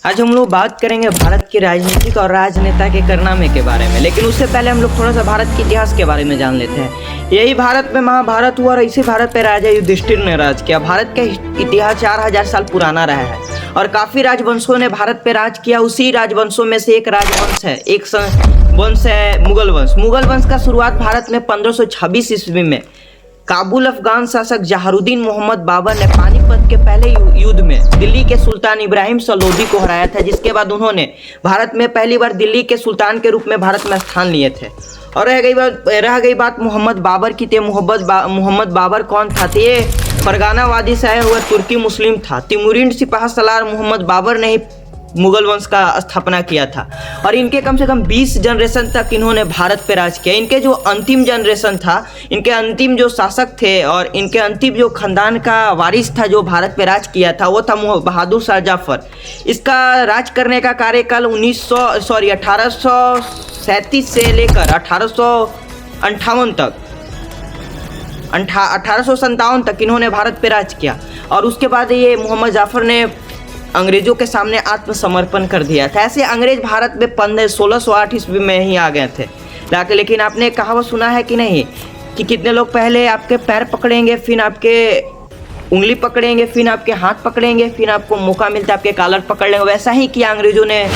आज हम लोग बात करेंगे भारत के राजनीतिक और राजनेता के कारनामे के बारे में, लेकिन उससे पहले हम लोग थोड़ा सा भारत के इतिहास के बारे में जान लेते हैं। यही भारत में महाभारत हुआ और इसी भारत पे राजा युधिष्ठिर ने राज किया। भारत का इतिहास 4000 साल पुराना रहा है और काफ़ी राजवंशों ने भारत पे राज किया। उसी राजवंशों में से एक राजवंश है, एक वंश है मुगल वंश। मुगल वंश का शुरुआत भारत में 1526 ईस्वी में काबुल अफगान शासक जहारुद्दीन मोहम्मद बाबर ने पानीपत के पहले युद्ध में दिल्ली के सुल्तान इब्राहिम लोदी को हराया था, जिसके बाद उन्होंने भारत में पहली बार दिल्ली के सुल्तान के रूप में भारत में स्थान लिए थे। और रह गई बात मोहम्मद बाबर की। मोहम्मद बाबर कौन था? ये फरगानावादी से आया हुआ तुर्की मुस्लिम था। तिमुरिन सिपाह सलार मोहम्मद बाबर ने ही मुगल वंश का स्थापना किया था और इनके कम से कम 20 जनरेशन तक इन्होंने भारत पे राज किया। इनके जो अंतिम जनरेशन था, इनके अंतिम जो शासक थे और इनके अंतिम जो खानदान का वारिस था जो भारत पे राज किया था, वो था बहादुर शाह जफर। इसका राज करने का कार्यकाल 1837 से लेकर 1858 तक 1857 तक इन्होंने भारत पे राज किया और उसके बाद ये मोहम्मद जाफर ने अंग्रेजों के सामने आत्मसमर्पण कर दिया था। ऐसे अंग्रेज भारत में 1608 ईस्वी में ही आ गए थे। लेकिन आपने कहावत सुना है कि नहीं कि कितने लोग पहले आपके पैर पकड़ेंगे, फिर आपके उंगली पकड़ेंगे, फिर आपके हाथ पकड़ेंगे, फिर आपको मौका मिलता है आपके कॉलर पकड़ लेंगे। वैसा ही किया अंग्रेजों ने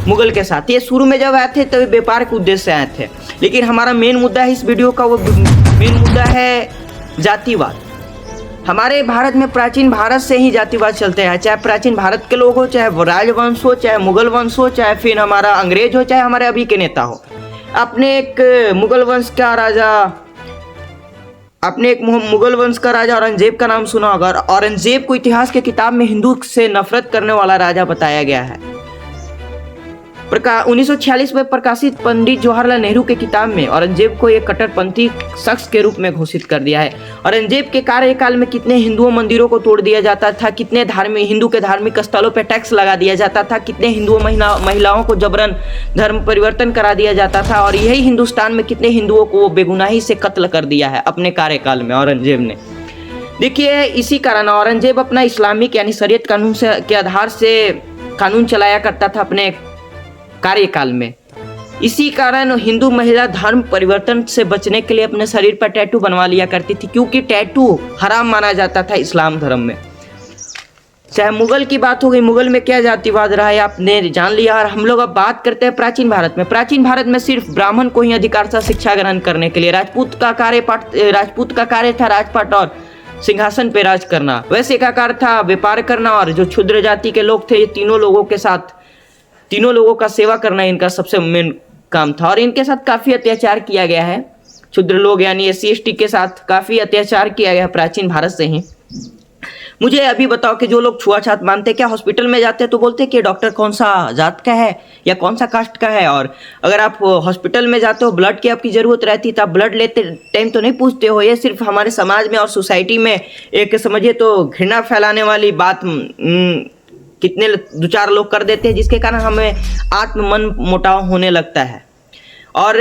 मुगल के साथ। ये शुरू में जब आए थे तभी व्यापार के उद्देश्य से आए थे, लेकिन हमारा मेन मुद्दा है इस वीडियो का, वो मेन मुद्दा है जातिवाद। हमारे भारत में प्राचीन भारत से ही जातिवाद चलते हैं, चाहे प्राचीन भारत के लोग हो, चाहे राजवंश हो, चाहे मुगल वंश हो, चाहे फिर हमारा अंग्रेज हो, चाहे हमारे अभी के नेता हो। अपने एक मुगल वंश का राजा औरंगजेब का नाम सुना होगा। औरंगजेब को इतिहास के किताब में हिंदू से नफरत करने वाला राजा बताया गया है। 1946 में प्रकाशित पंडित जवाहरलाल नेहरू के किताब में औरंगजेब को एक कट्टरपंथी शख्स के रूप में घोषित कर दिया है। औरंगजेब के कार्यकाल में कितने हिंदू मंदिरों को तोड़ दिया जाता था, कितने हिंदू के धार्मिक स्थलों पर टैक्स लगा दिया जाता था, कितने हिंदू महिलाओं को जबरन धर्म परिवर्तन करा दिया जाता था और यही हिंदुस्तान में कितने हिंदुओं को बेगुनाही से कत्ल कर दिया है अपने कार्यकाल में औरंगजेब ने। देखिए, इसी कारण औरंगजेब अपना इस्लामिक यानी शरीयत कानून के आधार से कानून चलाया करता था अपने कार्यकाल में। इसी कारण हिंदू महिला धर्म परिवर्तन से बचने के लिए अपने शरीर पर टैटू बनवा लिया करती थी, क्योंकि टैटू हराम माना जाता था इस्लाम धर्म में। चाहे मुगल की बात हो गई, मुगल में क्या जातिवाद रहा है आपने जान लिया। और हम लोग अब बात करते हैं प्राचीन भारत में। प्राचीन भारत में सिर्फ ब्राह्मण को ही अधिकार था शिक्षा ग्रहण करने के लिए। राजपूत का कार्य था राजपाट और सिंहासन पे राज करना। वैश्य का कार्य था व्यापार करना और जो क्षुद्र जाति के लोग थे, ये तीनों लोगों का सेवा करना इनका सबसे मेन काम था और इनके साथ काफ़ी अत्याचार किया गया है। क्षुद्र लोग यानी SC/ST के साथ काफ़ी अत्याचार किया गया है प्राचीन भारत से ही। मुझे अभी बताओ कि जो लोग छुआछूत मानते हैं, क्या हॉस्पिटल में जाते हैं तो बोलते हैं कि डॉक्टर कौन सा जात का है या कौन सा कास्ट का है। और अगर आप हॉस्पिटल में जाते हो, ब्लड की आपकी ज़रूरत रहती है तो आप ब्लड लेते टाइम तो नहीं पूछते हो। ये सिर्फ हमारे समाज में और सोसाइटी में एक समझिए तो घृणा फैलाने वाली बात कितने 2-4 लोग कर देते हैं, जिसके कारण हमें मन मोटाव होने लगता है। और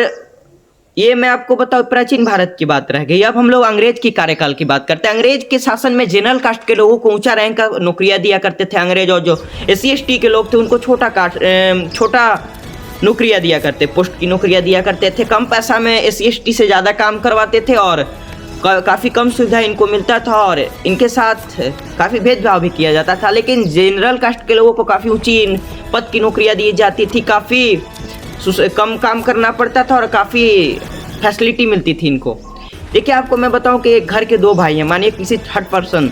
ये मैं आपको बताऊं, प्राचीन भारत की बात रह गई। अब हम लोग अंग्रेज की कार्यकाल की बात करते हैं। अंग्रेज के शासन में जनरल कास्ट के लोगों को ऊंचा रैंक का नौकरियां दिया करते थे अंग्रेज, और जो SC/ST के लोग थे उनको छोटा नौकरियां दिया करते, पोस्ट की नौकरियां दिया करते थे। कम पैसा में SC/ST से ज़्यादा काम करवाते थे और काफ़ी कम सुविधा इनको मिलता था और इनके साथ काफ़ी भेदभाव भी किया जाता था। लेकिन जनरल कास्ट के लोगों को काफ़ी ऊंची पद की नौकरियां दी जाती थी, काफ़ी कम काम करना पड़ता था और काफ़ी फैसिलिटी मिलती थी इनको। देखिए, आपको मैं बताऊं कि एक घर के 2 भाई हैं, मानिए किसी थर्ड पर्सन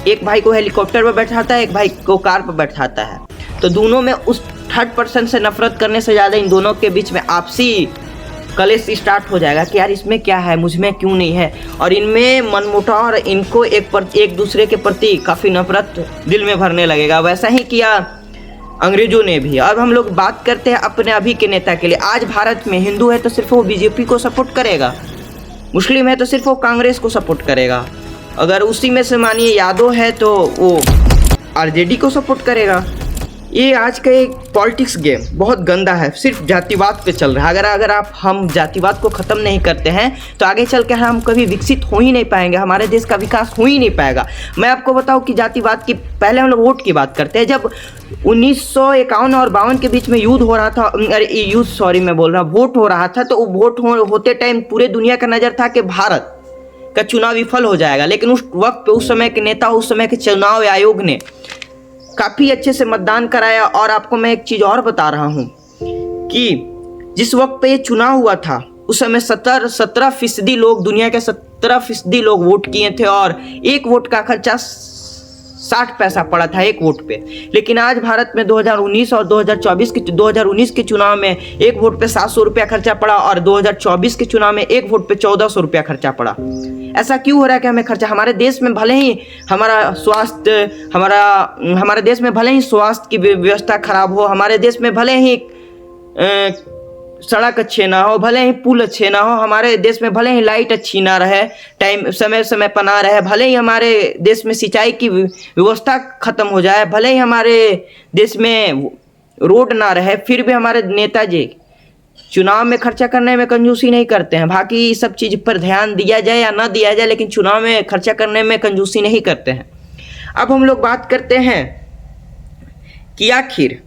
एक भाई को हेलीकॉप्टर पर बैठाता है, एक भाई को कार पर बैठाता है, तो दोनों में उस थर्ड पर्सन से नफरत करने से ज़्यादा इन दोनों के बीच में आपसी कलेश स्टार्ट हो जाएगा कि यार इसमें क्या है, मुझ में क्यों नहीं है, और इनमें मनमुटाव और इनको एक दूसरे के प्रति काफ़ी नफरत दिल में भरने लगेगा। वैसा ही किया अंग्रेजों ने भी। अब हम लोग बात करते हैं अपने अभी के नेता के लिए। आज भारत में हिंदू है तो सिर्फ वो BJP को सपोर्ट करेगा, मुस्लिम है तो सिर्फ वो कांग्रेस को सपोर्ट करेगा, अगर उसी में से मानिए यादव है तो वो RJD को सपोर्ट करेगा, ये आज का एक पॉलिटिक्स गेम बहुत गंदा है, सिर्फ जातिवाद पे चल रहा है। अगर हम जातिवाद को ख़त्म नहीं करते हैं तो आगे चल के हम कभी विकसित हो ही नहीं पाएंगे, हमारे देश का विकास हो ही नहीं पाएगा। मैं आपको बताऊं कि जातिवाद की पहले हम लोग वोट की बात करते हैं। जब 1951 और 52 के बीच में युद्ध हो रहा था, वोट हो रहा था, तो वोट होते टाइम पूरे दुनिया का नज़र था कि भारत का चुनाव विफल हो जाएगा। लेकिन उस वक्त पे उस समय के नेता, उस समय के चुनाव आयोग ने काफ़ी अच्छे से मतदान कराया। और आपको मैं एक चीज़ और बता रहा हूँ कि जिस वक्त पे ये चुनाव हुआ था उस समय 17% लोग, दुनिया के 17% लोग वोट किए थे और एक वोट का खर्चा 60 पैसा पड़ा था एक वोट पे। लेकिन आज भारत में 2019 और 2019 के चुनाव में एक वोट पे 700 रुपया खर्चा पड़ा और 2024 के चुनाव में एक वोट पे 1400 रुपया खर्चा पड़ा। ऐसा क्यों हो रहा है कि हमें खर्चा, हमारे देश में भले ही हमारे देश में भले ही स्वास्थ्य की व्यवस्था खराब हो, हमारे देश में भले ही सड़क अच्छे ना हो, भले ही पुल अच्छे ना हो, हमारे देश में भले ही लाइट अच्छी ना रहे, टाइम समय पर ना रहे, भले ही हमारे देश में सिंचाई की व्यवस्था खत्म हो जाए, भले ही हमारे देश में रोड ना रहे, फिर भी हमारे नेताजी चुनाव में खर्चा करने में कंजूसी नहीं करते हैं। बाकी सब चीज़ पर ध्यान दिया जाए या ना दिया जाए, लेकिन चुनाव में खर्चा करने में कंजूसी नहीं करते हैं। अब हम लोग बात करते हैं कि आखिर